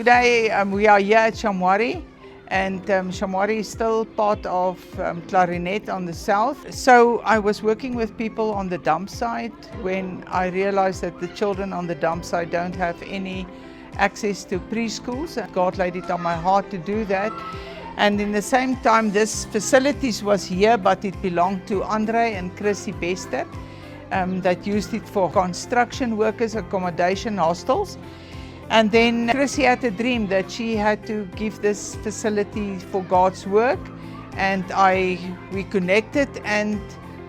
Today we are here at Shamwari, and Shamwari is still part of Clarinet on the south. So I was working with people on the dump site when I realized that the children on the dump site don't have any access to preschools. God laid it on my heart to do that. And in the same time, this facilities was here, but it belonged to Andre and Chrissy Bester that used it for construction workers accommodation hostels. And then Chrissy had a dream that she had to give this facility for God's work, and we connected, and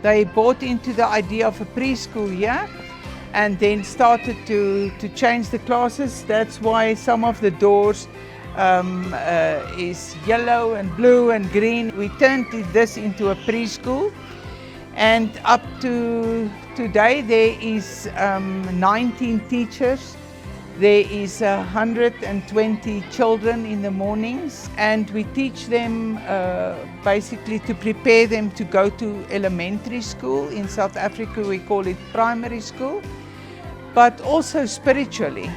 they bought into the idea of a preschool here, and then started to change the classes. That's why some of the doors is yellow and blue and green. We turned this into a preschool, and up to today there is 19 teachers. There is 120 children in the mornings, and we teach them basically to prepare them to go to elementary school. In South Africa we call it primary school, but also spiritually.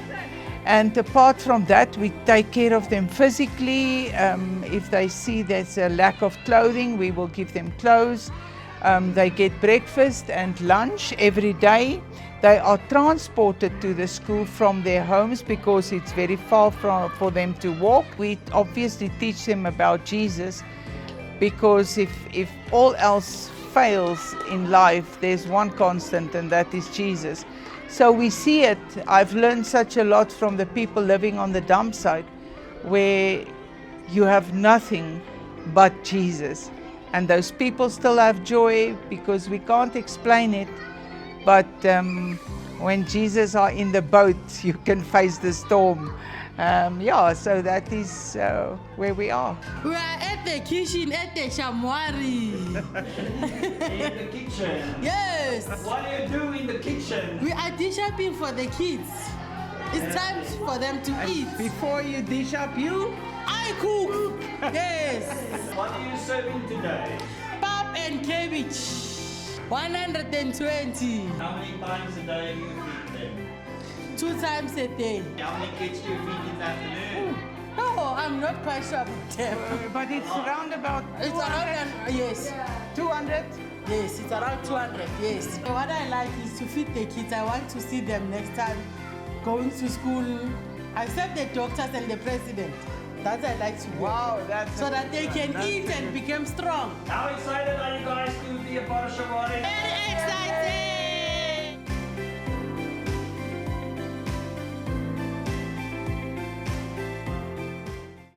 And apart from that, we take care of them physically. If they see there's a lack of clothing, we will give them clothes. They get breakfast and lunch every day. They are transported to the school from their homes because it's very far for them to walk. We obviously teach them about Jesus, because if all else fails in life, there's one constant, and that is Jesus. So we see it. I've learned such a lot from the people living on the dump site, where you have nothing but Jesus. And those people still have joy, because we can't explain it. But when Jesus are in the boat, you can face the storm. So that is where we are. We are at the kitchen at the Shamwari. In the kitchen? Yes. What do you do in the kitchen? We are dish shopping for the kids. It's time for them to eat. Before you dish up, I cook. Yes. What are you serving today? Pap and cabbage. 120. How many times a day do you feed them? 2 times a day. How many kids do you feed in the afternoon? No, I'm not quite sure about them. but it's around about It's around, yes. 200. Yes, it's around 200, yes. What I like is to feed the kids. I want to see them next time going to school. I serve the doctors and the president. That's what I like to do. Wow, that's so that they can eat and become strong. How excited are you guys to be a part of Shamwari? Very excited!